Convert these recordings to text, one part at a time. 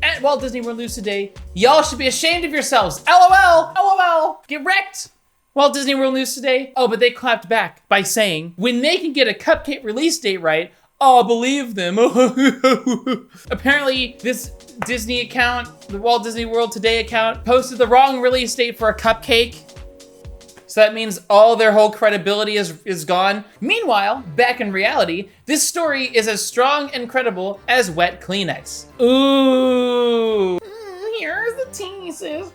At Walt Disney World News Today, y'all should be ashamed of yourselves. LOL, LOL, get wrecked. Walt Disney World News Today. Oh, but they clapped back by saying, when they can get a cupcake release date right, I'll believe them. Apparently, this Disney account, the Walt Disney World Today account, posted the wrong release date for a cupcake. So that means all their whole credibility is gone. Meanwhile, back in reality, this story is as strong and credible as wet Kleenex. Ooh. Here's the teases.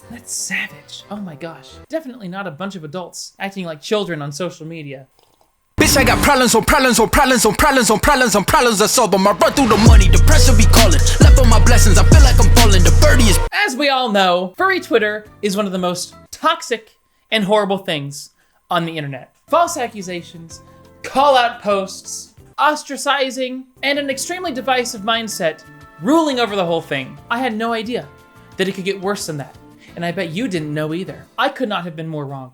That's savage. Oh my gosh. Definitely not a bunch of adults acting like children on social media. Bitch, I got problems on problems on problems on problems on problems on problems. I solve them. I run through the money. The pressure be calling. Left on my blessings. I feel like I'm falling. The birdie is. As we all know, furry Twitter is one of the most toxic and horrible things on the internet. False accusations, call-out posts, ostracizing, and an extremely divisive mindset ruling over the whole thing. I had no idea that it could get worse than that, and I bet you didn't know either. I could not have been more wrong.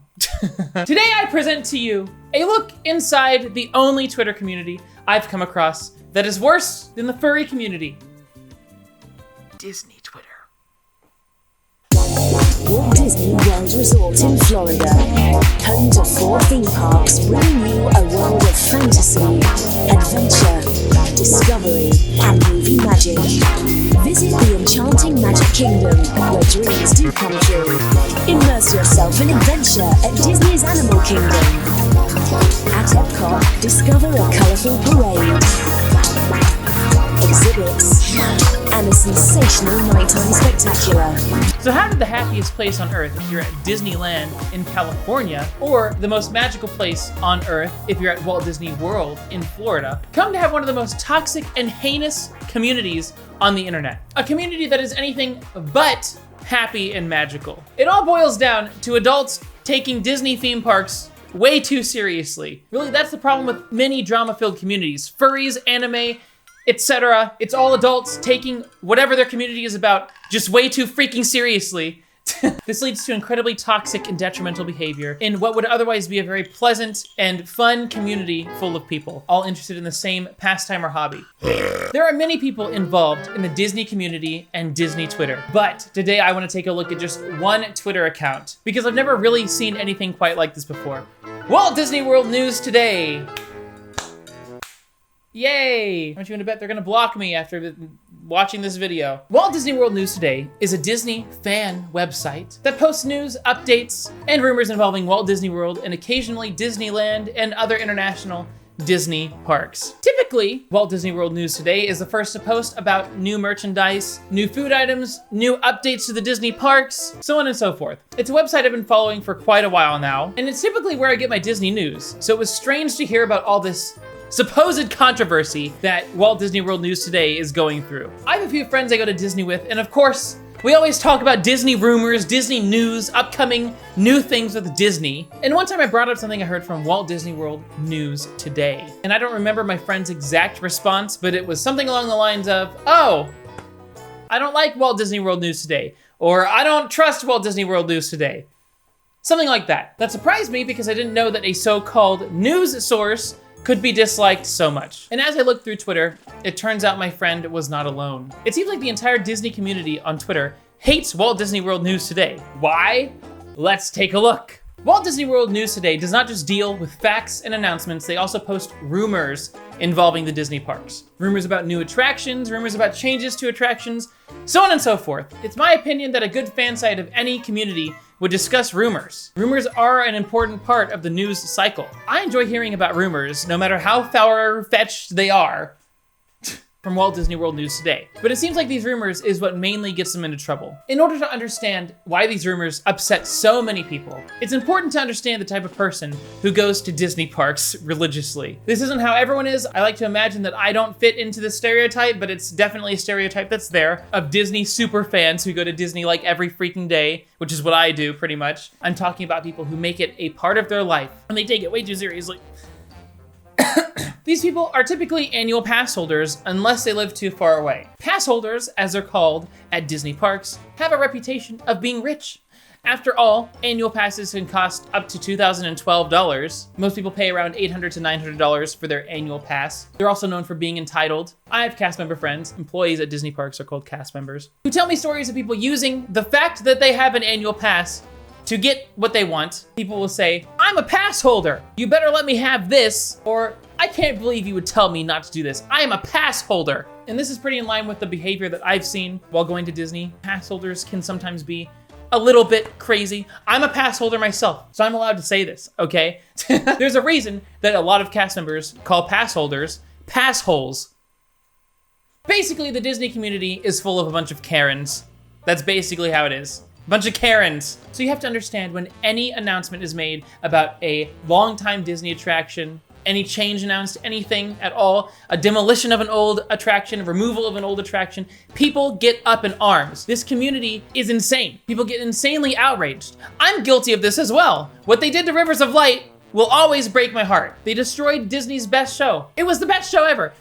Today I present to you a look inside the only Twitter community I've come across that is worse than the furry community. Disney Twitter. Walt Disney World Resort in Florida, home to 4 theme parks, bringing you a world of fantasy, adventure, discovery, and movie magic. Visit the enchanting Magic Kingdom, where dreams do come true. Immerse yourself in adventure at Disney's Animal Kingdom. At Epcot, discover a colourful parade, exhibits, and a sensational nighttime spectacular. So how did the happiest place on earth if you're at Disneyland in California, or the most magical place on earth if you're at Walt Disney World in Florida, come to have one of the most toxic and heinous communities on the internet? A community that is anything but happy and magical. It all boils down to adults taking Disney theme parks way too seriously. Really, that's the problem with many drama-filled communities. Furries, anime, etc. It's all adults taking whatever their community is about just way too freaking seriously. This leads to incredibly toxic and detrimental behavior in what would otherwise be a very pleasant and fun community full of people, all interested in the same pastime or hobby. There are many people involved in the Disney community and Disney Twitter, but today I want to take a look at just one Twitter account because I've never really seen anything quite like this before. Walt Disney World News Today. Yay! Aren't you gonna bet they're gonna block me after watching this video? Walt Disney World News Today is a Disney fan website that posts news, updates, and rumors involving Walt Disney World and occasionally Disneyland and other international Disney parks. Typically, Walt Disney World News Today is the first to post about new merchandise, new food items, new updates to the Disney parks, so on and so forth. It's a website I've been following for quite a while now, and it's typically where I get my Disney news, so it was strange to hear about all this supposed controversy that Walt Disney World News Today is going through. I have a few friends I go to Disney with, and of course, we always talk about Disney rumors, Disney news, upcoming new things with Disney. And one time I brought up something I heard from Walt Disney World News Today. And I don't remember my friend's exact response, but it was something along the lines of, oh, I don't like Walt Disney World News Today, or I don't trust Walt Disney World News Today. Something like that. That surprised me because I didn't know that a so-called news source could be disliked so much. And as I looked through Twitter, it turns out my friend was not alone. It seems like the entire Disney community on Twitter hates Walt Disney World News Today. Why? Let's take a look. Walt Disney World News Today does not just deal with facts and announcements, they also post rumors involving the Disney parks. Rumors about new attractions, rumors about changes to attractions, so on and so forth. It's my opinion that a good fan site of any community would discuss rumors. Rumors are an important part of the news cycle. I enjoy hearing about rumors, no matter how far-fetched they are, from Walt Disney World News Today. But it seems like these rumors is what mainly gets them into trouble. In order to understand why these rumors upset so many people, it's important to understand the type of person who goes to Disney parks religiously. This isn't how everyone is. I like to imagine that I don't fit into this stereotype, but it's definitely a stereotype that's there of Disney super fans who go to Disney like every freaking day, which is what I do pretty much. I'm talking about people who make it a part of their life and they take it way too seriously. These people are typically annual pass holders unless they live too far away. Pass holders, as they're called at Disney parks, have a reputation of being rich After all, annual passes can cost up to $2,012. Most people pay around $800 to $900 for their annual pass. They're also known for being entitled. I have cast member friends, employees at Disney parks are called cast members, who tell me stories of people using the fact that they have an annual pass to get what they want. People will say, I'm a pass holder. You better let me have this. Or, I can't believe you would tell me not to do this. I am a pass holder. And this is pretty in line with the behavior that I've seen while going to Disney. Pass holders can sometimes be a little bit crazy. I'm a pass holder myself, so I'm allowed to say this, okay? There's a reason that a lot of cast members call pass holders pass holes. Basically, the Disney community is full of a bunch of Karens. That's basically how it is. A bunch of Karens. So you have to understand when any announcement is made about a longtime Disney attraction, any change announced, anything at all, a demolition of an old attraction, a removal of an old attraction, people get up in arms. This community is insane. People get insanely outraged. I'm guilty of this as well. What they did to Rivers of Light will always break my heart. They destroyed Disney's best show. It was the best show ever.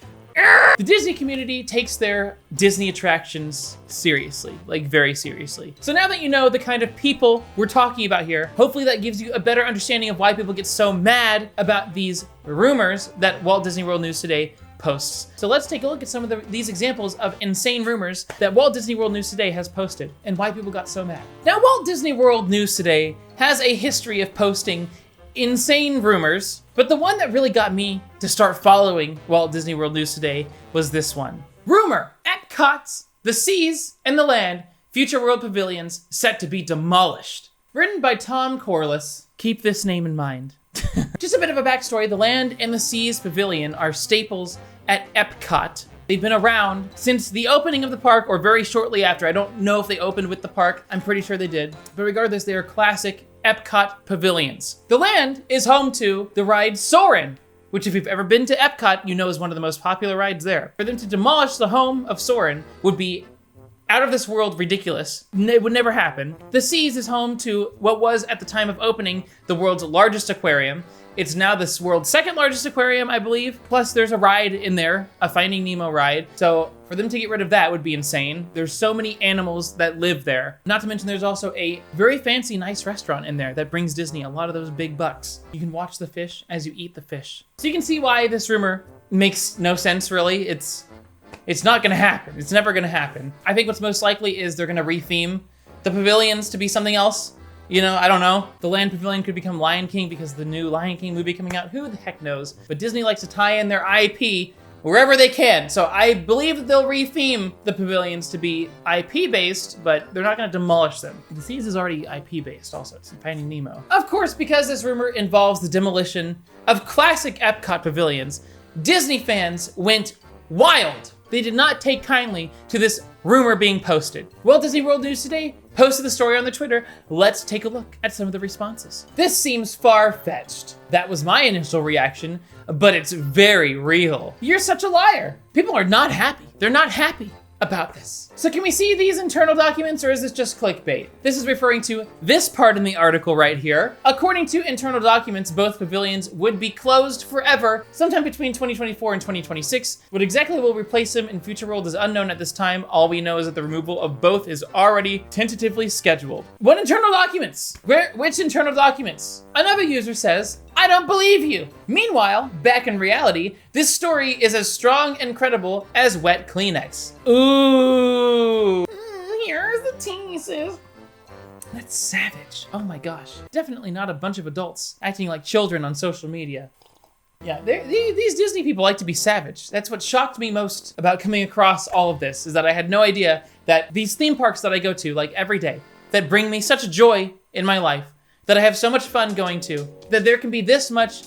The Disney community takes their Disney attractions seriously, like very seriously. So now that you know the kind of people we're talking about here, hopefully that gives you a better understanding of why people get so mad about these rumors that Walt Disney World News Today posts. So let's take a look at some of these examples of insane rumors that Walt Disney World News Today has posted and why people got so mad. Now, Walt Disney World News Today has a history of posting insane rumors, but the one that really got me to start following Walt Disney World News Today was this one. Rumor, Epcot's The Seas and the Land Future World Pavilions set to be demolished. Written by Tom Corliss. Keep this name in mind. Just a bit of a backstory, the Land and the Seas Pavilion are staples at Epcot. They've been around since the opening of the park or very shortly after. I don't know if they opened with the park. I'm pretty sure they did. But regardless, they are classic Epcot pavilions. The Land is home to the ride Soarin', which if you've ever been to Epcot, you know is one of the most popular rides there. For them to demolish the home of Soarin' would be out of this world ridiculous. It would never happen. The Seas is home to what was at the time of opening the world's largest aquarium. It's now this world's second largest aquarium, I believe. Plus there's a ride in there, a Finding Nemo ride. So for them to get rid of that would be insane. There's so many animals that live there. Not to mention there's also a very fancy, nice restaurant in there that brings Disney a lot of those big bucks. You can watch the fish as you eat the fish. So you can see why this rumor makes no sense really. It's not gonna happen. It's never gonna happen. I think what's most likely is they're gonna retheme the pavilions to be something else. You know, I don't know. The Land Pavilion could become Lion King because of the new Lion King movie coming out. Who the heck knows? But Disney likes to tie in their IP wherever they can. So I believe that they'll retheme the pavilions to be IP-based, but they're not going to demolish them. The Seas is already IP-based also. It's Finding Nemo. Of course, because this rumor involves the demolition of classic Epcot pavilions, Disney fans went wild. They did not take kindly to this rumor being posted. Walt Disney World News Today posted the story on their Twitter. Let's take a look at some of the responses. This seems far-fetched. That was my initial reaction, but it's very real. You're such a liar. People are not happy. They're not happy about this. So can we see these internal documents or is this just clickbait? This is referring to this part in the article right here. According to internal documents, both pavilions would be closed forever sometime between 2024 and 2026. What exactly will replace them in Future World is unknown at this time. All we know is that the removal of both is already tentatively scheduled. What internal documents? Which internal documents? Another user says, I don't believe you. Meanwhile, back in reality, this story is as strong and credible as wet Kleenex. Ooh. Here's the teases. That's savage. Oh my gosh. Definitely not a bunch of adults acting like children on social media. Yeah, these Disney people like to be savage. That's what shocked me most about coming across all of this, is that I had no idea that these theme parks that I go to like every day, that bring me such joy in my life, that I have so much fun going to, that there can be this much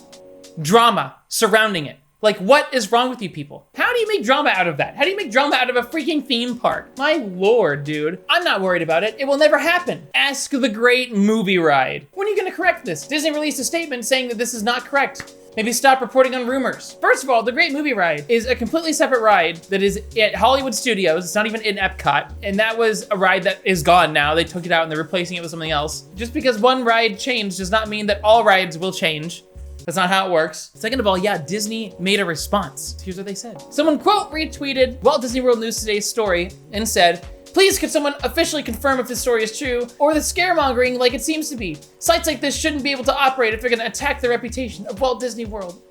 drama surrounding it. Like, what is wrong with you people? How do you make drama out of that? How do you make drama out of a freaking theme park? My lord, dude. I'm not worried about it. It will never happen. Ask the Great Movie Ride. When are you gonna correct this? Disney released a statement saying that this is not correct. Maybe stop reporting on rumors. First of all, the Great Movie Ride is a completely separate ride that is at Hollywood Studios. It's not even in Epcot. And that was a ride that is gone now. They took it out and they're replacing it with something else. Just because one ride changed does not mean that all rides will change. That's not how it works. Second of all, yeah, Disney made a response. Here's what they said. Someone, quote, retweeted Walt Disney World News Today's story and said, Please could someone officially confirm if this story is true or the scaremongering like it seems to be? Sites like this shouldn't be able to operate if they're gonna attack the reputation of Walt Disney World.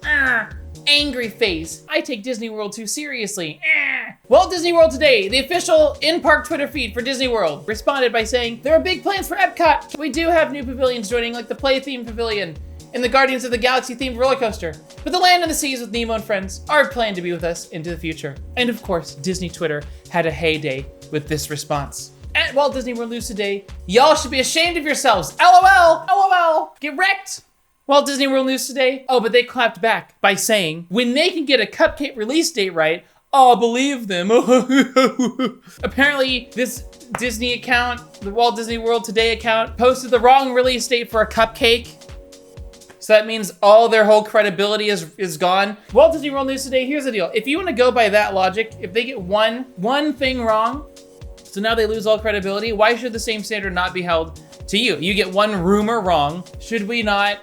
Angry face. I take Disney World too seriously. Walt Disney World Today, the official in-park Twitter feed for Disney World, responded by saying, there are big plans for Epcot. We do have new pavilions joining, like the Play-themed pavilion and the Guardians of the Galaxy-themed roller coaster. But the Land and the Seas with Nemo and friends are planned to be with us into the future. And of course, Disney Twitter had a heyday with this response. At Walt Disney World News Today, y'all should be ashamed of yourselves. LOL, LOL, get wrecked. Walt Disney World News Today, oh, but they clapped back by saying, when they can get a cupcake release date right, I'll believe them. Apparently, this Disney account, the Walt Disney World Today account, posted the wrong release date for a cupcake. So that means all their whole credibility is gone. Walt Disney World News Today, here's the deal. If you want to go by that logic, if they get one thing wrong, so now they lose all credibility, why should the same standard not be held to you? You get one rumor wrong, should we not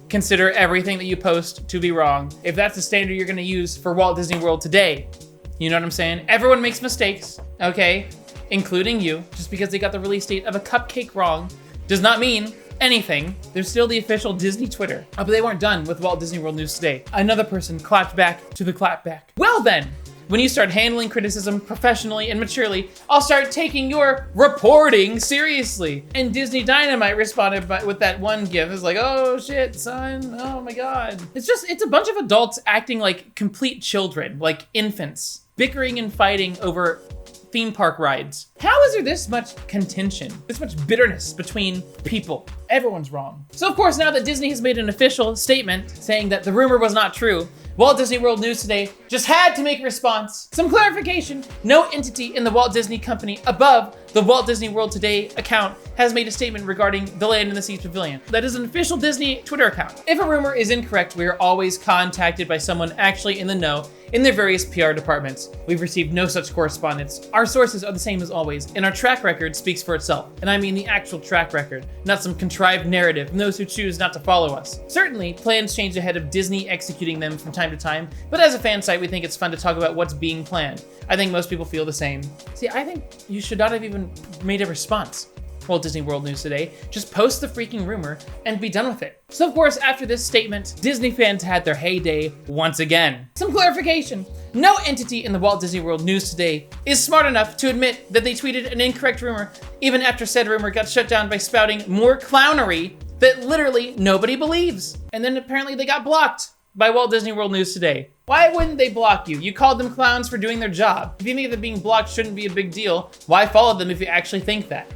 consider everything that you post to be wrong if that's the standard you're gonna use for Walt Disney World Today? You know what I'm saying? Everyone makes mistakes, okay? Including you. Just because they got the release date of a cupcake wrong does not mean anything. They're still the official Disney Twitter. Oh, but they weren't done with Walt Disney World News Today. Another person clapped back to the clapback. Well then, when you start handling criticism professionally and maturely, I'll start taking your reporting seriously. And Disney Dynamite responded with that one gif. It's like, oh shit, son, oh my God. It's a bunch of adults acting like complete children, like infants, bickering and fighting over theme park rides. How is there this much contention, this much bitterness between people? Everyone's wrong. So of course, now that Disney has made an official statement saying that the rumor was not true, Walt Disney World News Today just had to make a response. Some clarification, no entity in the Walt Disney Company above the Walt Disney World Today account has made a statement regarding the Land and the Seas Pavilion. That is an official Disney Twitter account. If a rumor is incorrect, we are always contacted by someone actually in the know in their various PR departments. We've received no such correspondence. Our sources are the same as always, and our track record speaks for itself. And I mean the actual track record, not some contrived narrative from those who choose not to follow us. Certainly, plans change ahead of Disney executing them from time to time, but as a fan site, we think it's fun to talk about what's being planned. I think most people feel the same. See, I think you should not have even made a response. Walt Disney World News Today, just post the freaking rumor and be done with it. So of course, after this statement, Disney fans had their heyday once again. Some clarification. No entity in the Walt Disney World News Today is smart enough to admit that they tweeted an incorrect rumor, even after said rumor got shut down by spouting more clownery that literally nobody believes. And then apparently they got blocked by Walt Disney World News Today. Why wouldn't they block you? You called them clowns for doing their job. If you think that being blocked shouldn't be a big deal, why follow them if you actually think that?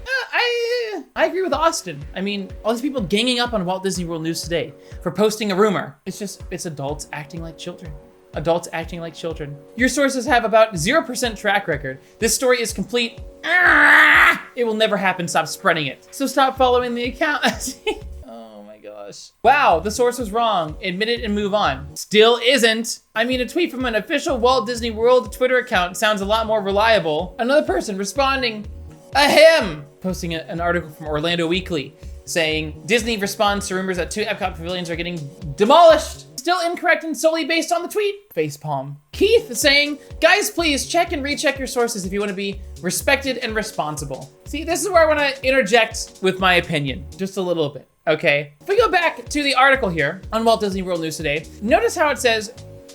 I agree with Austin. I mean, all these people ganging up on Walt Disney World News Today for posting a rumor. It's adults acting like children. Adults acting like children. Your sources have about 0% track record. This story is complete. It will never happen. Stop spreading it. So stop following the account. Oh my gosh. Wow, the source was wrong. Admit it and move on. Still isn't. I mean, a tweet from an official Walt Disney World Twitter account sounds a lot more reliable. Another person responding, posting an article from Orlando Weekly saying Disney responds to rumors that 2 Epcot pavilions are getting demolished. Still incorrect and solely based on the tweet. Facepalm. Keith saying, guys, please check and recheck your sources if you want to be respected and responsible. See, this is where I want to interject with my opinion, just a little bit, okay? If we go back to the article here on Walt Disney World News Today, notice how it says,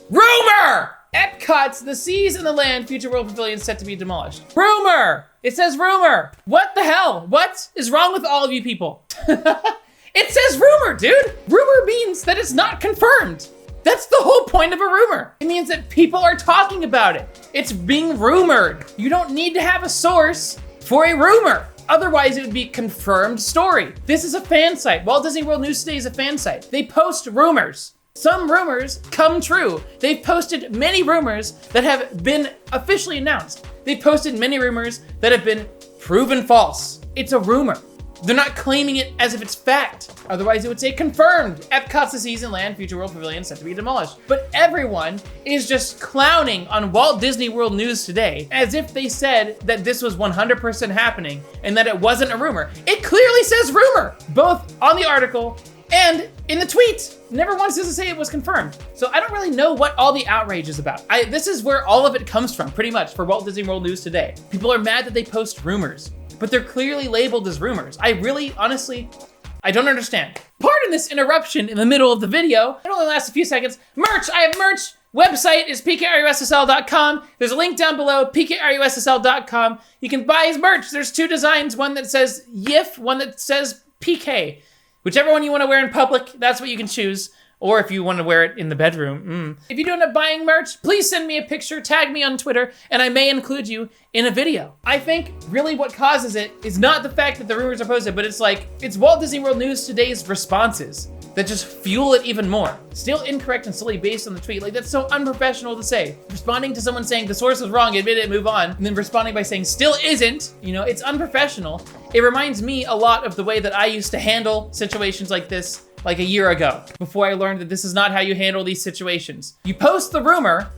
rumor! Epcot's The Seas and the Land Future World Pavilion set to be demolished. Rumor! It says rumor. What the hell? What is wrong with all of you people? It says rumor, dude. Rumor means that it's not confirmed. That's the whole point of a rumor. It means that people are talking about it. It's being rumored. You don't need to have a source for a rumor. Otherwise, it would be confirmed story. This is a fan site. Walt Disney World News Today is a fan site. They post rumors. Some rumors come true. They've posted many rumors that have been officially announced. They've posted many rumors that have been proven false. It's a rumor. They're not claiming it as if it's fact. Otherwise, it would say confirmed. Epcot's The Seas and Land Future World Pavilion set to be demolished. But everyone is just clowning on Walt Disney World News Today as if they said that this was 100% happening and that it wasn't a rumor. It clearly says rumor, both on the article and in the tweet. Never once does it say it was confirmed. So I don't really know what all the outrage is about. This is where all of it comes from, pretty much, for Walt Disney World News Today. People are mad that they post rumors, but they're clearly labeled as rumors. I really, honestly, I don't understand. Pardon this interruption in the middle of the video. It only lasts a few seconds. Merch, I have merch. Website is pkrussl.com. There's a link down below, pkrussl.com. You can buy his merch. There's 2 designs, one that says YIF, one that says PK. Whichever one you want to wear in public, that's what you can choose. Or if you want to wear it in the bedroom. If you do end up buying merch, please send me a picture, tag me on Twitter, and I may include you in a video. I think really what causes it is not the fact that the rumors are posted, but it's Walt Disney World News Today's responses that just fuel it even more. Still incorrect and silly based on the tweet. Like, that's so unprofessional to say. Responding to someone saying the source was wrong, admit it, move on, and then responding by saying still isn't, it's unprofessional. It reminds me a lot of the way that I used to handle situations like this like a year ago, before I learned that this is not how you handle these situations. You post the rumor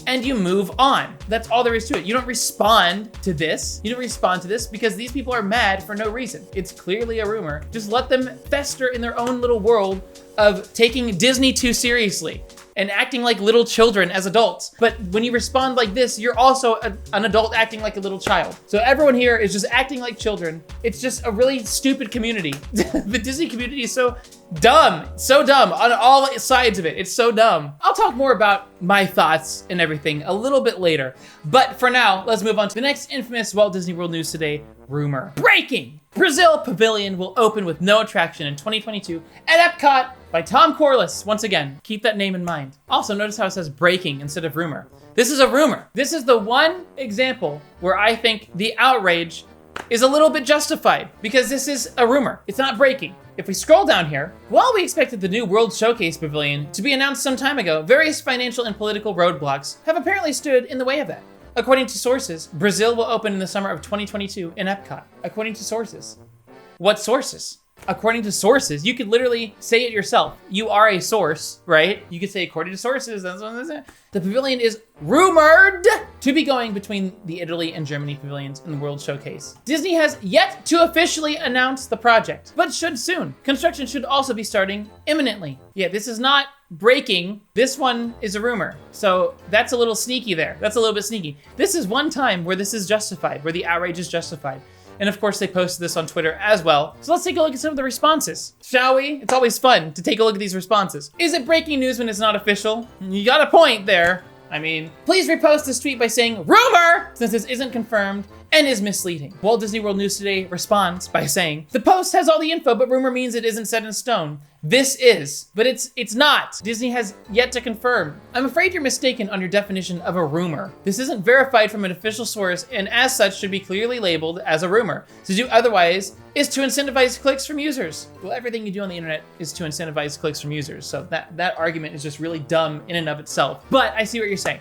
and you move on. That's all there is to it. You don't respond to this. You don't respond to this because these people are mad for no reason. It's clearly a rumor. Just let them fester in their own little world of taking Disney too seriously and acting like little children as adults. But when you respond like this, you're also an adult acting like a little child. So everyone here is just acting like children. It's just a really stupid community. The Disney community is so dumb on all sides of it. It's so dumb. I'll talk more about my thoughts and everything a little bit later. But for now, let's move on to the next infamous Walt Disney World News Today rumor. Breaking! Brazil Pavilion will open with no attraction in 2022 at Epcot by Tom Corliss. Once again, keep that name in mind. Also, notice how it says breaking instead of rumor. This is a rumor. This is the one example where I think the outrage is a little bit justified because this is a rumor. It's not breaking. If we scroll down here, while we expected the new World Showcase Pavilion to be announced some time ago, various financial and political roadblocks have apparently stood in the way of that. According to sources, Brazil will open in the summer of 2022 in Epcot. According to sources. What sources? According to sources, you could literally say it yourself. You are a source, right? You could say according to sources, that's what it is. The pavilion is rumored to be going between the Italy and Germany pavilions in the World Showcase. Disney has yet to officially announce the project, but should soon. Construction should also be starting imminently. Yeah, this is not breaking. This one is a rumor. So that's a little sneaky there. That's a little bit sneaky. This is one time where this is justified, where the outrage is justified. And of course, they posted this on Twitter as well. So let's take a look at some of the responses, shall we? It's always fun to take a look at these responses. Is it breaking news when it's not official? You got a point there. I mean, please repost this tweet by saying rumor, since this isn't confirmed and is misleading. Walt Disney World News Today responds by saying, the post has all the info, but rumor means it isn't set in stone. This is, but it's not. Disney has yet to confirm. I'm afraid you're mistaken on your definition of a rumor. This isn't verified from an official source and as such should be clearly labeled as a rumor. To do otherwise is to incentivize clicks from users. Well, everything you do on the internet is to incentivize clicks from users. So that argument is just really dumb in and of itself. But I see what you're saying.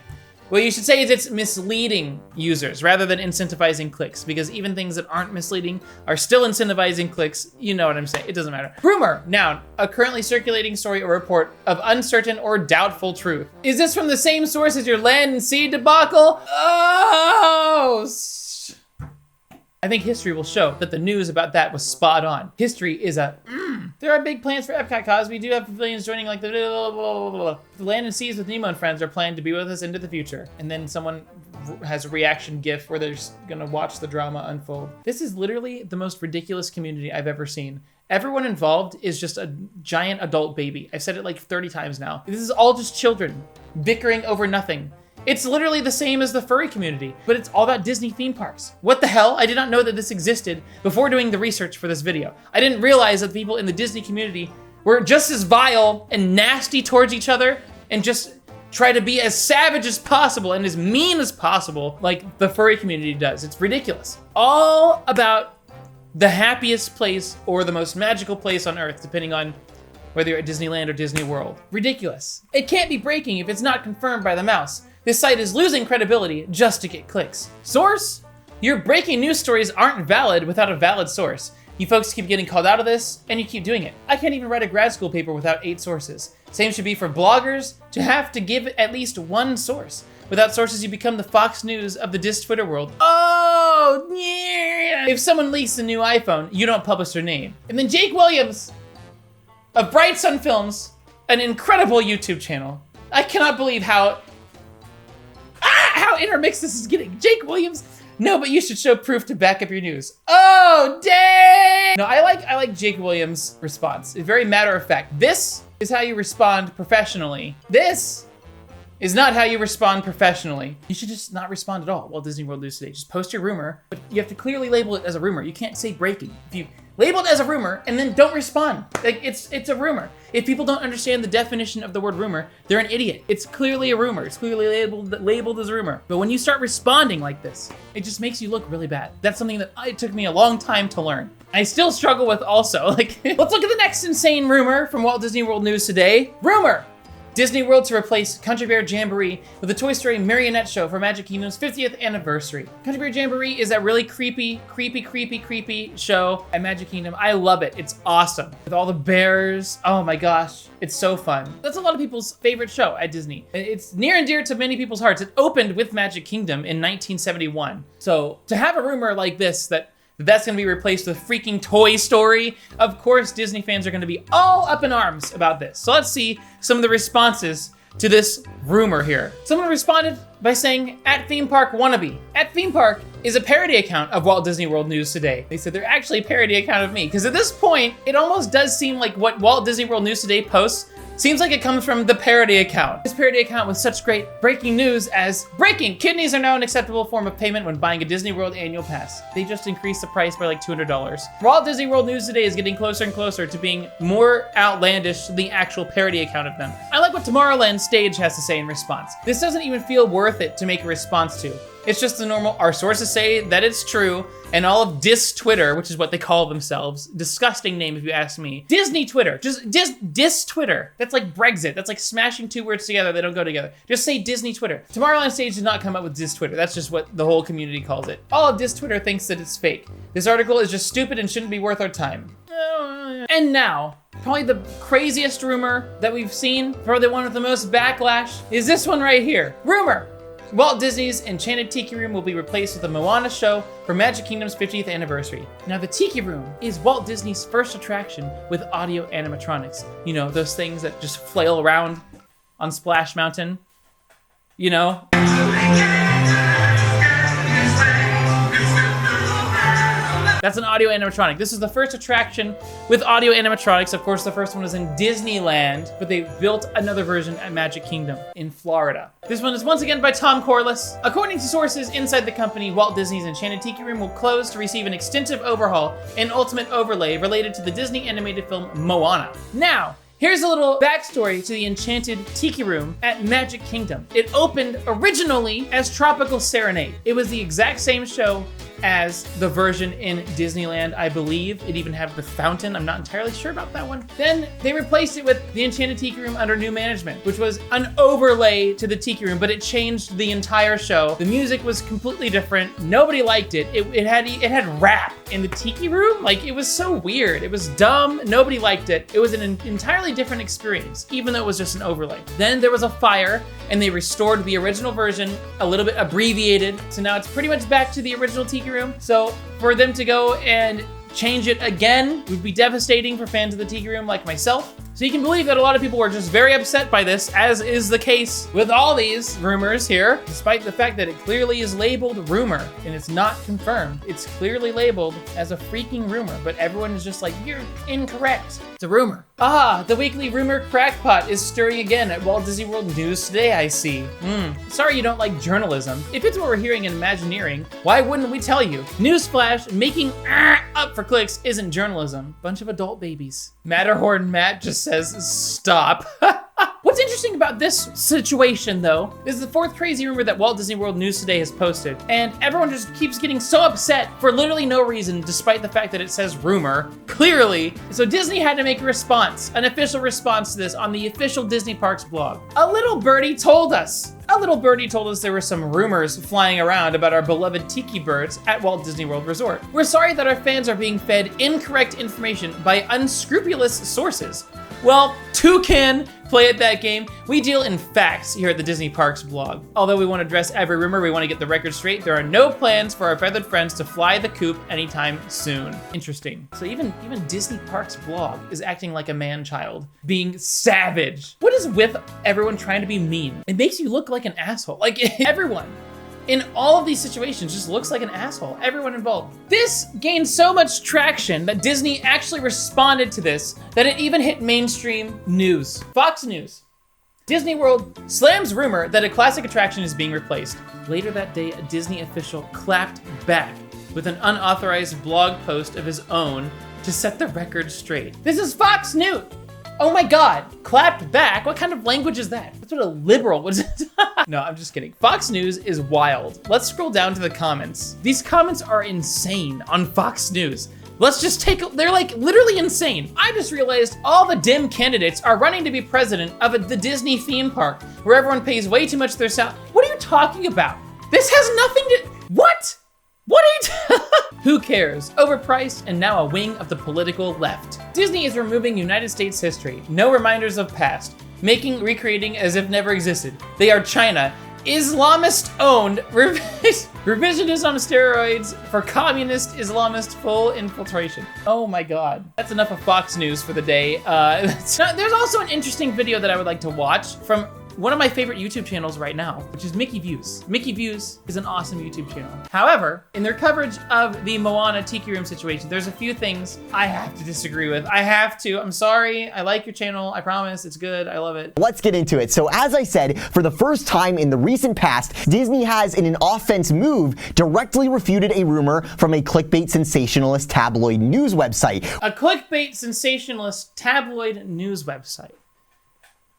What you should say is it's misleading users rather than incentivizing clicks, because even things that aren't misleading are still incentivizing clicks. You know what I'm saying. It doesn't matter. Rumor, noun, a currently circulating story or report of uncertain or doubtful truth. Is this from the same source as your land and sea debacle? Oh, I think history will show that the news about that was spot on. History is There are big plans for Epcot, cause we do have pavilions joining like the blah, blah, blah, blah. The land and seas with Nemo and friends are planned to be with us into the future. And then someone has a reaction gif where they're just gonna watch the drama unfold. This is literally the most ridiculous community I've ever seen. Everyone involved is just a giant adult baby. I've said it like 30 times now. This is all just children bickering over nothing. It's literally the same as the furry community, but it's all about Disney theme parks. What the hell? I did not know that this existed before doing the research for this video. I didn't realize that people in the Disney community were just as vile and nasty towards each other and just try to be as savage as possible and as mean as possible like the furry community does. It's ridiculous. All about the happiest place or the most magical place on earth, depending on whether you're at Disneyland or Disney World. Ridiculous. It can't be breaking if it's not confirmed by the mouse. This site is losing credibility just to get clicks. Source? Your breaking news stories aren't valid without a valid source. You folks keep getting called out of this, and you keep doing it. I can't even write a grad school paper without 8 sources. Same should be for bloggers to have to give at least 1 source. Without sources, you become the Fox News of the Dis Twitter world. Oh, yeah. If someone leaks a new iPhone, you don't publish their name. And then Jake Williams of Bright Sun Films, an incredible YouTube channel. I cannot believe how intermixed this is getting. Jake Williams, no, but you should show proof to back up your news. Oh, dang! No, I like Jake Williams' response. It's very matter of fact. This is how you respond professionally. This is not how you respond professionally. You should just not respond at all. Walt Disney World News Today. Just post your rumor, but you have to clearly label it as a rumor. You can't say breaking. If you label it as a rumor and then don't respond, like it's a rumor. If people don't understand the definition of the word rumor, they're an idiot. It's clearly a rumor. It's clearly labeled as a rumor. But when you start responding like this, it just makes you look really bad. That's something that it took me a long time to learn. I still struggle with also. Like, let's look at the next insane rumor from Walt Disney World News Today. Rumor! Disney World to replace Country Bear Jamboree with a Toy Story marionette show for Magic Kingdom's 50th anniversary. Country Bear Jamboree is a really creepy show at Magic Kingdom. I love it. It's awesome. With all the bears. Oh my gosh. It's so fun. That's a lot of people's favorite show at Disney. It's near and dear to many people's hearts. It opened with Magic Kingdom in 1971. So to have a rumor like this that's gonna be replaced with freaking Toy Story. Of course, Disney fans are gonna be all up in arms about this. So let's see some of the responses to this rumor here. Someone responded by saying, "At Theme Park Wannabe." At Theme Park is a parody account of Walt Disney World News Today. They said they're actually a parody account of me. Because at this point, it almost does seem like what Walt Disney World News Today posts seems like it comes from the parody account. This parody account with such great breaking news as, breaking, kidneys are now an acceptable form of payment when buying a Disney World annual pass. They just increased the price by like $200. Walt Disney World News Today is getting closer and closer to being more outlandish than the actual parody account of them. I like what Tomorrowland Stage has to say in response. This doesn't even feel worth it to make a response to. It's just the normal, our sources say that it's true, and all of Dis Twitter, which is what they call themselves, disgusting name if you ask me. Disney Twitter, just Dis Twitter. That's like Brexit. That's like smashing two words together, they don't go together. Just say Disney Twitter. Tomorrowland Stage did not come up with Dis Twitter. That's just what the whole community calls it. All of Dis Twitter thinks that it's fake. This article is just stupid and shouldn't be worth our time. And now, probably the craziest rumor that we've seen, probably the one with the most backlash, is this one right here. Rumor! Walt Disney's Enchanted Tiki Room will be replaced with a Moana show for Magic Kingdom's 50th anniversary. Now, the Tiki Room is Walt Disney's first attraction with audio animatronics. You know, those things that just flail around on Splash Mountain. You know? That's an audio animatronic. This is the first attraction with audio animatronics. Of course, the first one was in Disneyland, but they built another version at Magic Kingdom in Florida. This one is once again by Tom Corliss. According to sources inside the company, Walt Disney's Enchanted Tiki Room will close to receive an extensive overhaul and ultimate overlay related to the Disney animated film Moana. Now, here's a little backstory to the Enchanted Tiki Room at Magic Kingdom. It opened originally as Tropical Serenade. It was the exact same show as the version in Disneyland, I believe. It even had the fountain. I'm not entirely sure about that one. Then they replaced it with the Enchanted Tiki Room under new management, which was an overlay to the Tiki Room, but it changed the entire show. The music was completely different. Nobody liked it. It had rap in the Tiki Room. Like, it was so weird. It was dumb. Nobody liked it. It was an entirely different experience, even though it was just an overlay. Then there was a fire, and they restored the original version, a little bit abbreviated. So now it's pretty much back to the original Tiki Room. So for them to go and change it again would be devastating for fans of the Tiki Room like myself. So you can believe that a lot of people were just very upset by this, as is the case with all these rumors here, despite the fact that it clearly is labeled rumor and it's not confirmed. It's clearly labeled as a freaking rumor, but everyone is just like, you're incorrect. It's a rumor. Ah, the weekly rumor crackpot is stirring again at Walt Disney World News Today, I see. Sorry you don't like journalism. If it's what we're hearing in Imagineering, why wouldn't we tell you? Newsflash, making up for clicks isn't journalism. Bunch of adult babies. Matterhorn Matt just says, stop. What's interesting about this situation, though, is the fourth crazy rumor that Walt Disney World News Today has posted, and everyone just keeps getting so upset for literally no reason, despite the fact that it says rumor, clearly. So Disney had to make a response, an official response to this on the official Disney Parks blog. A little birdie told us there were some rumors flying around about our beloved tiki birds at Walt Disney World Resort. We're sorry that our fans are being fed incorrect information by unscrupulous sources. Well, Toucan play at that game. We deal in facts here at the Disney Parks blog. Although we want to address every rumor, we want to get the record straight. There are no plans for our feathered friends to fly the coop anytime soon. Interesting. So even Disney Parks blog is acting like a man-child, being savage. What is with everyone trying to be mean? It makes you look like an asshole. Like everyone in all of these situations just looks like an asshole. Everyone involved. This gained so much traction that Disney actually responded to this that it even hit mainstream news. Fox News. Disney World slams rumor that a classic attraction is being replaced. Later that day, a Disney official clapped back with an unauthorized blog post of his own to set the record straight. This is Fox News. Oh my God, clapped back? What kind of language is that? That's what a liberal would say. No, I'm just kidding. Fox News is wild. Let's scroll down to the comments. These comments are insane on Fox News. Let's just they're like literally insane. I just realized all the dim candidates are running to be president of the Disney theme park where everyone pays way too much for their salary. What are you talking about? This has nothing to, what? What are you Who cares? Overpriced and now a wing of the political left. Disney is removing United States history. No reminders of past. Recreating as if never existed. They are China. Islamist-owned revisionism on steroids for communist Islamist full infiltration. Oh my God. That's enough of Fox News for the day. There's also an interesting video that I would like to watch from one of my favorite YouTube channels right now, which is Mickey Views. Mickey Views is an awesome YouTube channel. However, in their coverage of the Moana Tiki Room situation, there's a few things I have to disagree with. I have to. I'm sorry. I like your channel. I promise. It's good. I love it. Let's get into it. So as I said, for the first time in the recent past, Disney has, in an offense move, directly refuted a rumor from a clickbait sensationalist tabloid news website. A clickbait sensationalist tabloid news website.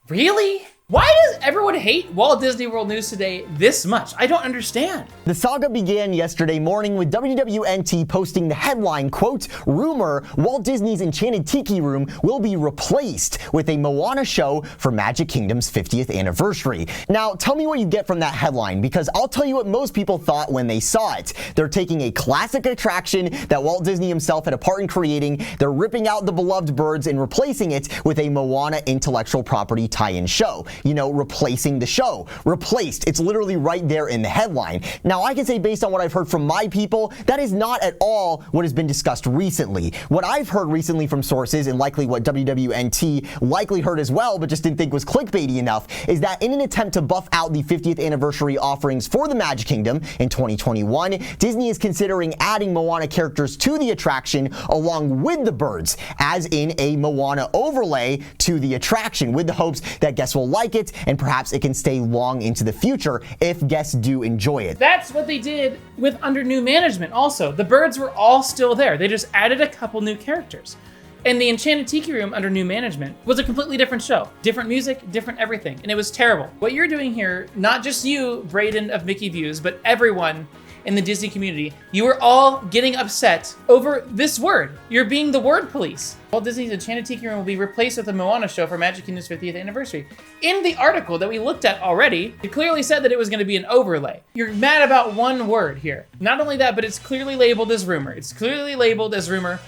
Really? Why does everyone hate Walt Disney World News Today this much? I don't understand. The saga began yesterday morning with WWNT posting the headline, quote, rumor Walt Disney's Enchanted Tiki Room will be replaced with a Moana show for Magic Kingdom's 50th anniversary. Now, tell me what you get from that headline, because I'll tell you what most people thought when they saw it. They're taking a classic attraction that Walt Disney himself had a part in creating, they're ripping out the beloved birds and replacing it with a Moana intellectual property tie-in show. You know, replacing the show. Replaced. It's literally right there in the headline. Now, I can say based on what I've heard from my people, that is not at all what has been discussed recently. What I've heard recently from sources, and likely what WWNT likely heard as well, but just didn't think was clickbaity enough, is that in an attempt to buff out the 50th anniversary offerings for the Magic Kingdom in 2021, Disney is considering adding Moana characters to the attraction along with the birds, as in a Moana overlay to the attraction, with the hopes that guests will like it and perhaps it can stay long into the future if guests do enjoy it. That's what they did with under new management also. The birds were all still there. They just added a couple new characters. And the Enchanted Tiki Room under new management was a completely different show. Different music, different everything. And it was terrible. What you're doing here, not just you, Braden of Mickey Views, but everyone in the Disney community, you are all getting upset over this word. You're being the word police. Walt Disney's Enchanted Tiki Room will be replaced with a Moana show for Magic Kingdom's 50th anniversary. In the article that we looked at already, it clearly said that it was going to be an overlay. You're mad about one word here. Not only that, but it's clearly labeled as rumor. It's clearly labeled as rumor,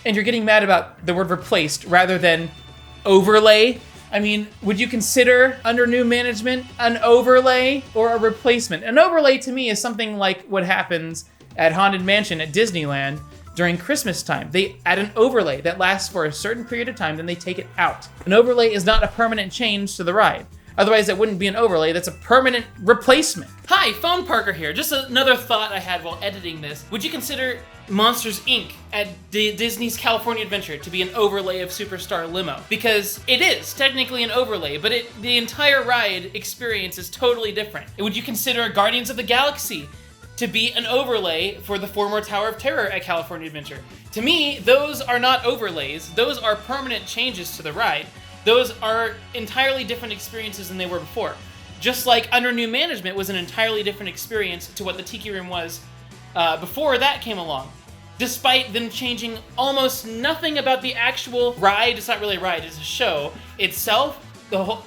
and you're getting mad about the word replaced rather than overlay. I mean, would you consider under new management an overlay or a replacement? An overlay to me is something like what happens at Haunted Mansion at Disneyland during Christmas time. They add an overlay that lasts for a certain period of time, then they take it out. An overlay is not a permanent change to the ride. Otherwise, that wouldn't be an overlay, that's a permanent replacement. Hi, Phone Parker here. Just another thought I had while editing this. Would you consider Monsters, Inc. at Disney's California Adventure to be an overlay of Superstar Limo? Because it is technically an overlay, but the entire ride experience is totally different. Would you consider Guardians of the Galaxy to be an overlay for the former Tower of Terror at California Adventure? To me, those are not overlays. Those are permanent changes to the ride. Those are entirely different experiences than they were before. Just like under new management was an entirely different experience to what the Tiki Room was before that came along. Despite them changing almost nothing about the actual ride, it's not really a ride, it's a show itself,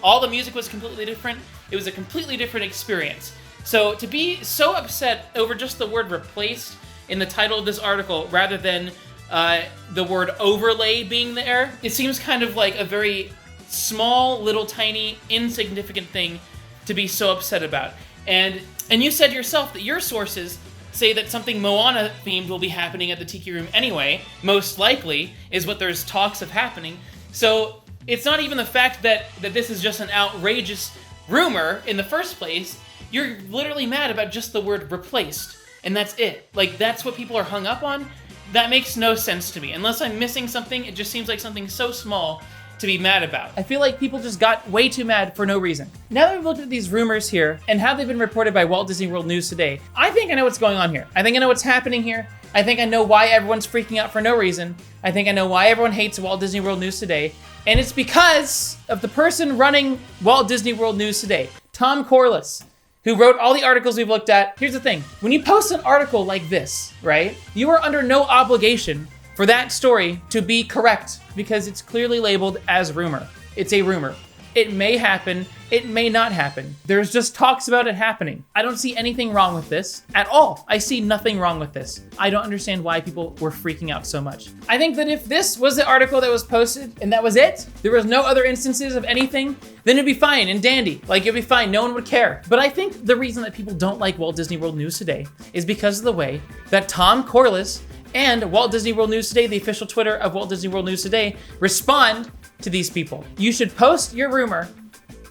all the music was completely different. It was a completely different experience. So to be so upset over just the word replaced in the title of this article rather than the word overlay being there. It seems kind of like a very small, little, tiny, insignificant thing to be so upset about. And you said yourself that your sources say that something Moana themed will be happening at the Tiki Room anyway, most likely, is what there's talks of happening. So it's not even the fact that this is just an outrageous rumor in the first place. You're literally mad about just the word replaced, and that's it. Like, that's what people are hung up on? That makes no sense to me. Unless I'm missing something, it just seems like something so small to be mad about. I feel like people just got way too mad for no reason. Now that we've looked at these rumors here and how they've been reported by Walt Disney World News Today, I think I know what's going on here. I think I know what's happening here. I think I know why everyone's freaking out for no reason. I think I know why everyone hates Walt Disney World News Today. And it's because of the person running Walt Disney World News Today, Tom Corliss, who wrote all the articles we've looked at. Here's the thing. When you post an article like this, right, you are under no obligation for that story to be correct because it's clearly labeled as rumor. It's a rumor. It may happen, it may not happen. There's just talks about it happening. I don't see anything wrong with this at all. I see nothing wrong with this. I don't understand why people were freaking out so much. I think that if this was the article that was posted and that was it, there was no other instances of anything, then it'd be fine and dandy. Like, it'd be fine, no one would care. But I think the reason that people don't like Walt Disney World News Today is because of the way that Tom Corliss and Walt Disney World News Today, the official Twitter of Walt Disney World News Today, respond to these people. You should post your rumor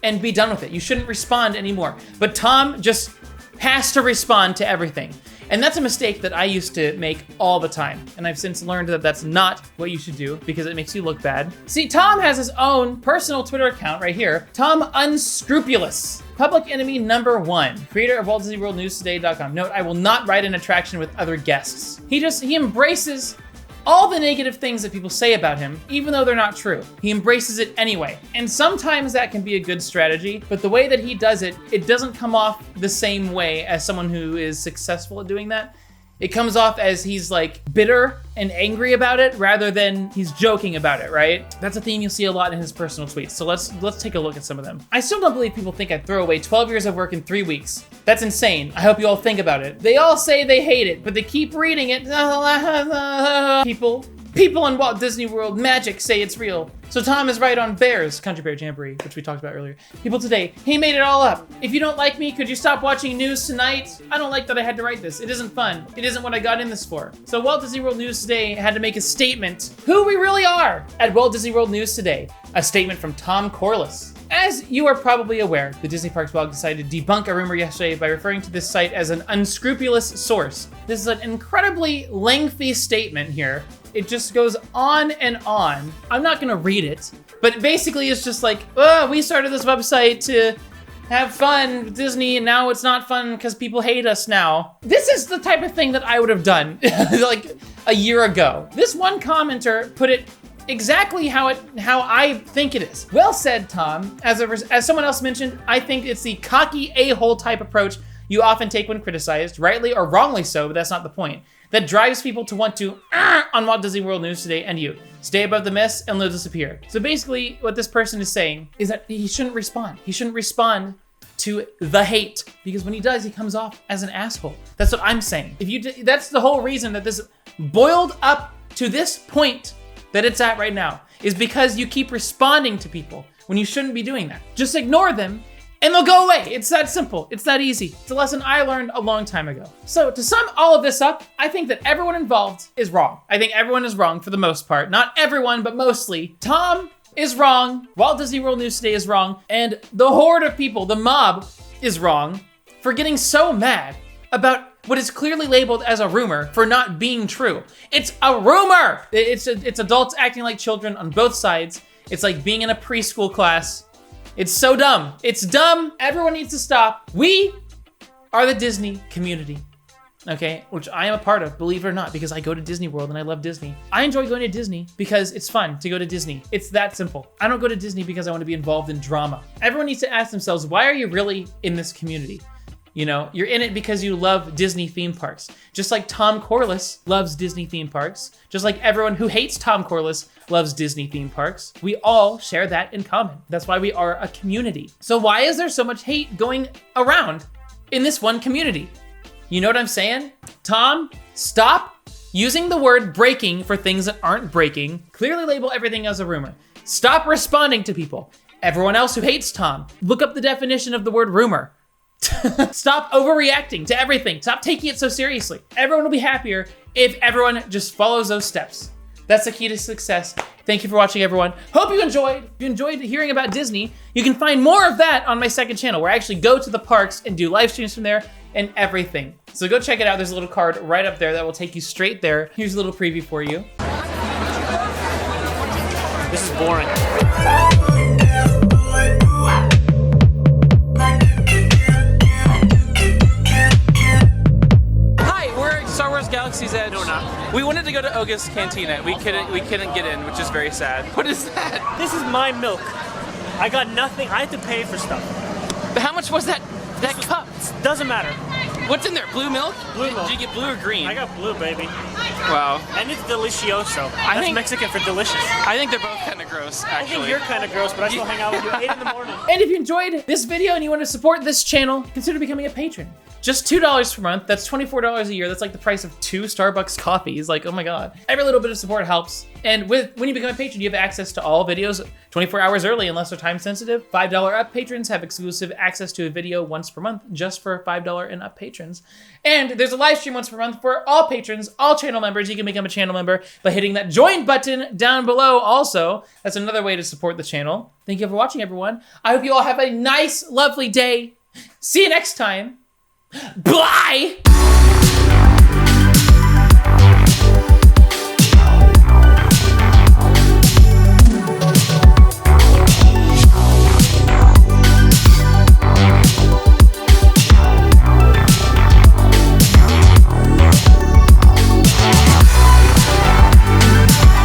and be done with it. You shouldn't respond anymore. But Tom just has to respond to everything. And that's a mistake that I used to make all the time. And I've since learned that that's not what you should do because it makes you look bad. See, Tom has his own personal Twitter account right here. Tom Unscrupulous. Public enemy number 1, creator of WaltDisneyWorldNewsToday.com. Note, I will not ride an attraction with other guests. He embraces all the negative things that people say about him, even though they're not true. He embraces it anyway. And sometimes that can be a good strategy, but the way that he does it, it doesn't come off the same way as someone who is successful at doing that. It comes off as he's like bitter and angry about it rather than he's joking about it, right? That's a theme you'll see a lot in his personal tweets. So let's take a look at some of them. I still don't believe people think I'd throw away 12 years of work in 3 weeks. That's insane. I hope you all think about it. They all say they hate it, but they keep reading it. People in Walt Disney World magic say it's real. So Tom is right on Bears, Bear Jamboree, which we talked about earlier. People today, he made it all up. If you don't like me, could you stop watching news tonight? I don't like that I had to write this. It isn't fun. It isn't what I got in this for. So Walt Disney World News Today had to make a statement, who we really are at Walt Disney World News Today. A statement from Tom Corliss. As you are probably aware, the Disney Parks blog decided to debunk a rumor yesterday by referring to this site as an unscrupulous source. This is an incredibly lengthy statement here. It just goes on and on. I'm not gonna read it, but basically it's just like, oh, we started this website to have fun with Disney and now it's not fun because people hate us now. This is the type of thing that I would have done like a year ago. This one commenter put it exactly how I think it is. Well said, Tom. As someone else mentioned, I think it's the cocky a-hole type approach you often take when criticized, rightly or wrongly so, but that's not the point. That drives people to want to on Walt Disney World News Today and you. Stay above the mess and they'll disappear. So basically what this person is saying is that he shouldn't respond. He shouldn't respond to the hate because when he does, he comes off as an asshole. That's what I'm saying. That's the whole reason that this boiled up to this point that it's at right now is because you keep responding to people when you shouldn't be doing that. Just ignore them and they'll go away. It's that simple. It's that easy. It's a lesson I learned a long time ago. So to sum all of this up, I think that everyone involved is wrong. I think everyone is wrong for the most part. Not everyone, but mostly. Tom is wrong. Walt Disney World News Today is wrong. And the horde of people, the mob, is wrong for getting so mad about what is clearly labeled as a rumor for not being true. It's a rumor. It's adults acting like children on both sides. It's like being in a preschool class. It's so dumb. It's dumb. Everyone needs to stop. We are the Disney community, okay? Which I am a part of, believe it or not, because I go to Disney World and I love Disney. I enjoy going to Disney because it's fun to go to Disney. It's that simple. I don't go to Disney because I want to be involved in drama. Everyone needs to ask themselves, why are you really in this community? You know, you're in it because you love Disney theme parks. Just like Tom Corliss loves Disney theme parks. Just like everyone who hates Tom Corliss loves Disney theme parks. We all share that in common. That's why we are a community. So why is there so much hate going around in this one community? You know what I'm saying? Tom, stop Using the word breaking for things that aren't breaking. Clearly label everything as a rumor. Stop responding to people. Everyone else who hates Tom, look up the definition of the word rumor. Stop overreacting to everything. Stop taking it so seriously. Everyone will be happier if everyone just follows those steps. That's the key to success. Thank you for watching, everyone. Hope you enjoyed. If you enjoyed hearing about Disney, you can find more of that on my second channel, where I actually go to the parks and do live streams from there and everything. So go check it out. There's a little card right up there that will take you straight there. Here's a little preview for you. This is boring. Galaxy's Edge. No, we're not. We wanted to go to Oga's Cantina. We couldn't get in, which is very sad. What is that? This is my milk. I got nothing. I had to pay for stuff. But how much was that cup? Doesn't matter. What's in there? Blue milk? Blue milk. Did you get blue or green? I got blue, baby. Wow. And it's delicioso. That's Mexican for delicious. I think they're both kind of gross, actually. I think you're kind of gross, but I still hang out with you at 8 in the morning. And if you enjoyed this video and you want to support this channel, consider becoming a patron. Just $2 per month, that's $24 a year. That's like the price of 2 Starbucks coffees. Like, oh my God. Every little bit of support helps. And when you become a patron, you have access to all videos 24 hours early unless they're time sensitive. $5 up patrons have exclusive access to a video once per month just for $5 and up patrons. And there's a live stream once per month for all patrons, all channel members. You can become a channel member by hitting that join button down below also. That's another way to support the channel. Thank you for watching, everyone. I hope you all have a nice, lovely day. See you next time. Bye!